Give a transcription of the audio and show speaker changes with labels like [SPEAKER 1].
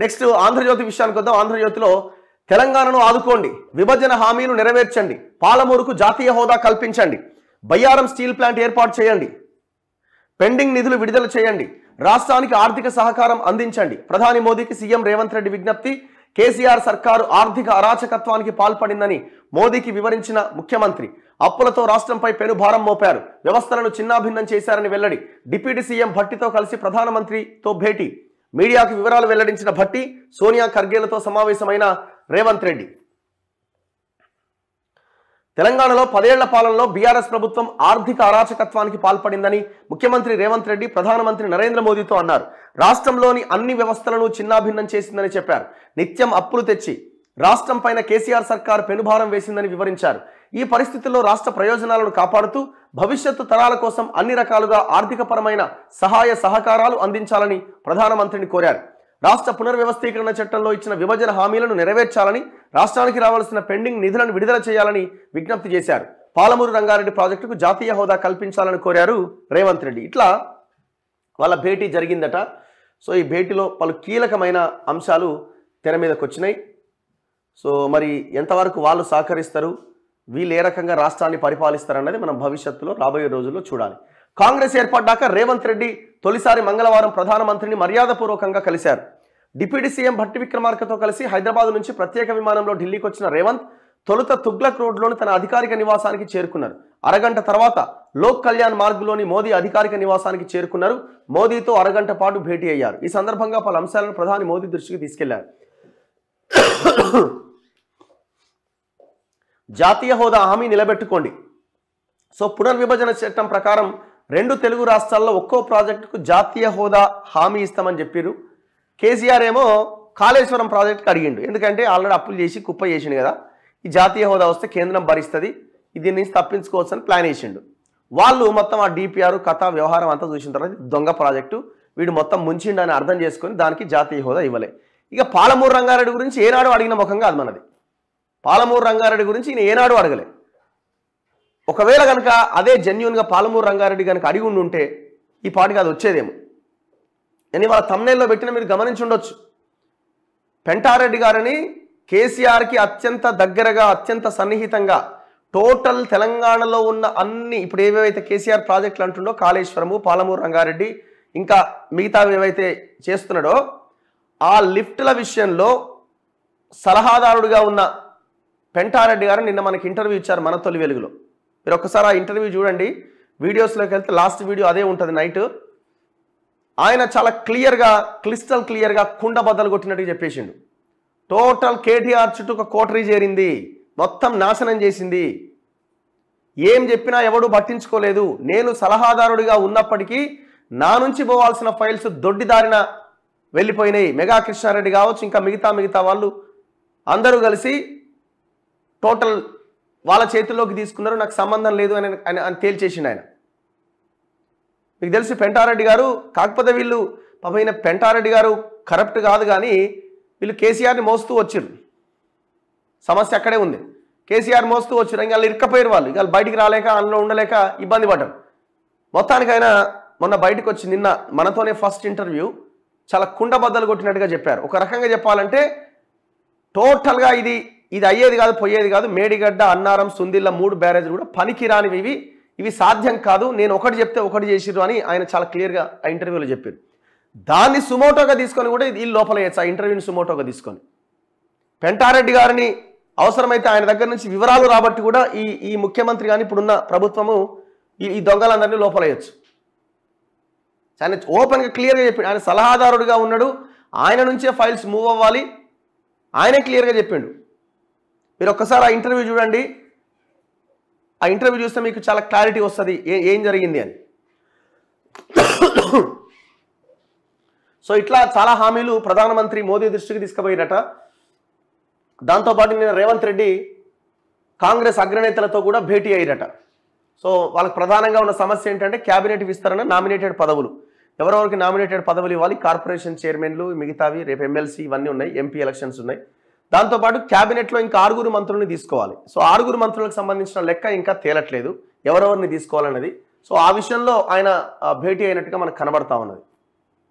[SPEAKER 1] Next Andhra Jyothi విషయానికి వద్దాం. ఆంధ్రజ్యోతిలో తెలంగాణను ఆదుకోండి, విభజన హామీలు నెరవేర్చండి, పాలమూరుకు జాతీయ హోదా కల్పించండి, బయ్యారం స్టీల్ ప్లాంట్ ఏర్పాటు చేయండి, పెండింగ్ నిధులు విడుదల చేయండి, రాష్ట్రానికి ఆర్థిక సహకారం అందించండి. ప్రధాని మోదీకి సీఎం రేవంత్ రెడ్డి విజ్ఞప్తి. కేసీఆర్ సర్కారు ఆర్థిక అరాచకత్వానికి పాల్పడిందని మోదీకి వివరించిన ముఖ్యమంత్రి. అప్పులతో రాష్ట్రంపై పెనుభారం మోపారు, వ్యవస్థలను చిన్నాభిన్నం చేశారని వెల్లడి. డిప్యూటీ సీఎం భట్టితో కలిసి ప్రధానమంత్రితో భేటీ. మీడియాకు వివరాలు వెల్లడించిన భట్టి, సోనియా ఖర్గేలతో సమావేశమైన రేవంత్ రెడ్డి. తెలంగాణలో 10 ఏళ్ల పాలనలో బీఆర్ఎస్ ప్రభుత్వం ఆర్థిక అరాచకత్వానికి పాల్పడిందని ముఖ్యమంత్రి రేవంత్ రెడ్డి ప్రధానమంత్రి నరేంద్ర మోదీతో అన్నారు. రాష్ట్రంలోని అన్ని వ్యవస్థలను చిన్నాభిన్నం చేసిందని చెప్పారు. నిత్యం అప్పులు తెచ్చి రాష్ట్రం పైన కేసీఆర్ సర్కార్ పెనుభారం వేసిందని వివరించారు. ఈ పరిస్థితుల్లో రాష్ట్ర ప్రయోజనాలను కాపాడుతూ భవిష్యత్తు తరాల కోసం అన్ని రకాలుగా ఆర్థికపరమైన సహాయ సహకారాలు అందించాలని ప్రధానమంత్రిని కోరారు. రాష్ట్ర పునర్వ్యవస్థీకరణ చట్టంలో ఇచ్చిన విభజన హామీలను నెరవేర్చాలని, రాష్ట్రానికి రావాల్సిన పెండింగ్ నిధులను విడుదల చేయాలని విజ్ఞప్తి చేశారు. పాలమూరు రంగారెడ్డి ప్రాజెక్టుకు జాతీయ హోదా కల్పించాలని కోరారు రేవంత్ రెడ్డి. ఇట్లా వాళ్ళ భేటీ జరిగిందట. సో ఈ భేటీలో పలు కీలకమైన అంశాలు తెర మీదకి వచ్చినాయి. సో మరి ఎంతవరకు వాళ్ళు సహకరిస్తారు, వీళ్ళు ఏ రకంగా రాష్ట్రాన్ని పరిపాలిస్తారన్నది మనం భవిష్యత్తులో రాబోయే రోజుల్లో చూడాలి. కాంగ్రెస్ ఏర్పడ్డాక రేవంత్ రెడ్డి తొలిసారి మంగళవారం ప్రధానమంత్రిని మర్యాదపూర్వకంగా కలిశారు. డిప్యూటీ సీఎం భట్టి విక్రమార్కతో కలిసి హైదరాబాద్ నుంచి ప్రత్యేక విమానంలో ఢిల్లీకి వచ్చిన రేవంత్ తొలుత తుగ్లక్ రోడ్లోని తన అధికారిక నివాసానికి చేరుకున్నారు. అరగంట తర్వాత లోక్ కళ్యాణ్ మార్గ్లోని మోదీ అధికారిక నివాసానికి చేరుకున్నారు. మోదీతో అరగంట పాటు భేటీ అయ్యారు. ఈ సందర్భంగా పలు అంశాలను ప్రధాని మోదీ దృష్టికి తీసుకెళ్లారు. జాతీయ హోదా హామీ నిలబెట్టుకోండి. సో పునర్విభజన చట్టం ప్రకారం 2 తెలుగు రాష్ట్రాల్లో ఒక్కో ప్రాజెక్టుకు జాతీయ హోదా హామీ ఇస్తామని చెప్పారు. కేసీఆర్ ఏమో కాళేశ్వరం ప్రాజెక్టుకి అడిగిండు. ఎందుకంటే ఆల్రెడీ అప్పులు చేసి కుప్ప చేసిండు కదా, ఈ జాతీయ హోదా వస్తే కేంద్రం భరిస్తుంది, దీని నుంచి తప్పించుకోవచ్చు అని ప్లాన్ వేసిండు. వాళ్ళు మొత్తం ఆ డిపిఆర్ కథ వ్యవహారం అంతా చూసిన తర్వాత దొంగ ప్రాజెక్టు, వీడు మొత్తం ముంచిండు అని అర్థం చేసుకొని దానికి జాతీయ హోదా ఇవ్వలే. ఇక పాలమూరు రంగారెడ్డి గురించి ఏనాడు అడిగిన ముఖంగా అది మనది. పాలమూరు రంగారెడ్డి గురించి ఈయన ఏనాడు అడగలే. ఒకవేళ కనుక అదే జెన్యూన్గా పాలమూరు రంగారెడ్డి కనుక అడిగి ఉంటే ఈ పాటికి అది వచ్చేదేమో. అని వాళ్ళ thumbnailలో పెట్టిన మీరు గమనించి ఉండొచ్చు. పెంటారెడ్డి గారిని కేసీఆర్కి అత్యంత దగ్గరగా, అత్యంత సన్నిహితంగా టోటల్ తెలంగాణలో ఉన్న అన్ని ఇప్పుడు ఏవేవైతే కేసీఆర్ ప్రాజెక్టులు అంటుండో కాళేశ్వరము, పాలమూరు రంగారెడ్డి, ఇంకా మిగతావి ఏవైతే చేస్తున్నాడో ఆ లిఫ్ట్ల విషయంలో సలహాదారుడిగా ఉన్న పెంటారెడ్డి గారు నిన్న మనకి ఇంటర్వ్యూ ఇచ్చారు మన తొలి వెలుగులో. మీరు ఒక్కసారి ఆ ఇంటర్వ్యూ చూడండి. వీడియోస్లోకి వెళ్తే లాస్ట్ వీడియో అదే ఉంటుంది నైట్. ఆయన చాలా క్లియర్గా, క్లిస్టల్ క్లియర్గా కుండ బద్దలు కొట్టినట్టు చెప్పేసిండు. టోటల్ కేటీఆర్ చుట్టూ ఒక కోటరీ చేరింది, మొత్తం నాశనం చేసింది, ఏం చెప్పినా ఎవడూ పట్టించుకోలేదు. నేను సలహాదారుడిగా ఉన్నప్పటికీ నా నుంచి పోవాల్సిన ఫైల్స్ దొడ్డిదారిన వెళ్ళిపోయినాయి. మెగా కృష్ణారెడ్డి కావచ్చు, ఇంకా మిగతా వాళ్ళు అందరూ కలిసి టోటల్ వాళ్ళ చేతుల్లోకి తీసుకున్నారు, నాకు సంబంధం లేదు అని తేల్చేసిండు ఆయన. మీకు తెలిసి పెంటారెడ్డి గారు, కాకపోతే వీళ్ళు పాపైన పెంటారెడ్డి గారు కరప్ట్ కాదు కానీ వీళ్ళు కేసీఆర్ని మోస్తూ వచ్చారు. సమస్య అక్కడే ఉంది. కేసీఆర్ మోస్తూ వచ్చారు, ఇంకా వాళ్ళు ఇరుక్కపోయారు. వాళ్ళు బయటికి రాలేక, అందులో ఉండలేక ఇబ్బంది పడ్డారు. మొత్తానికైనా మొన్న బయటకు వచ్చి నిన్న మనతోనే ఫస్ట్ ఇంటర్వ్యూ చాలా కుండ బద్దలు కొట్టినట్టుగా చెప్పారు. ఒక రకంగా చెప్పాలంటే టోటల్గా ఇది అయ్యేది కాదు, పోయేది కాదు. మేడిగడ్డ, అన్నారం, సుందిల్ల 3 బ్యారేజ్లు కూడా పనికిరానివి, ఇవి సాధ్యం కాదు, నేను ఒకటి చెప్తే ఒకటి చేసిరు అని ఆయన చాలా క్లియర్గా ఆ ఇంటర్వ్యూలో చెప్పారు. దాన్ని సుమోటోగా తీసుకొని కూడా ఇది లోపల వేయచ్చు. ఆ ఇంటర్వ్యూని సుమోటోగా తీసుకొని పెంటారెడ్డి గారిని అవసరమైతే ఆయన దగ్గర నుంచి వివరాలు రాబట్టి కూడా ఈ ముఖ్యమంత్రి కానీ ఇప్పుడున్న ప్రభుత్వము ఈ దొంగలందరినీ లోపల వేయచ్చు. ఆయన ఓపెన్గా క్లియర్గా చెప్పాడు. ఆయన సలహాదారుడిగా ఉన్నాడు, ఆయన నుంచే ఫైల్స్ మూవ్ అవ్వాలి, ఆయనే క్లియర్గా చెప్పిండు. మీరు ఒక్కసారి ఆ ఇంటర్వ్యూ చూడండి. ఆ ఇంటర్వ్యూ చూస్తే మీకు చాలా క్లారిటీ వస్తుంది ఏం జరిగింది అని. సో ఇట్లా చాలా హామీలు ప్రధానమంత్రి మోదీ దృష్టికి తీసుకుపోయినట. దాంతోపాటు నిన్న రేవంత్ రెడ్డి కాంగ్రెస్ అగ్రనేతలతో కూడా భేటీ అయ్యారట. సో వాళ్ళకి ప్రధానంగా ఉన్న సమస్య ఏంటంటే క్యాబినెట్ విస్తరణ, నామినేటెడ్ పదవులు, ఎవరెవరికి నామినేటెడ్ పదవులు ఇవ్వాలి, కార్పొరేషన్ చైర్మన్లు, మిగతావి రేపు ఎమ్మెల్సీ ఇవన్నీ ఉన్నాయి, ఎంపీ ఎలక్షన్స్ ఉన్నాయి. దాంతోపాటు క్యాబినెట్లో ఇంకా 6 మంత్రుల్ని తీసుకోవాలి. సో 6 మంత్రులకు సంబంధించిన లెక్క ఇంకా తేలట్లేదు, ఎవరెవరిని తీసుకోవాలన్నది. సో ఆ విషయంలో ఆయన భేటీ అయినట్టుగా మనకు కనబడతా ఉన్నది.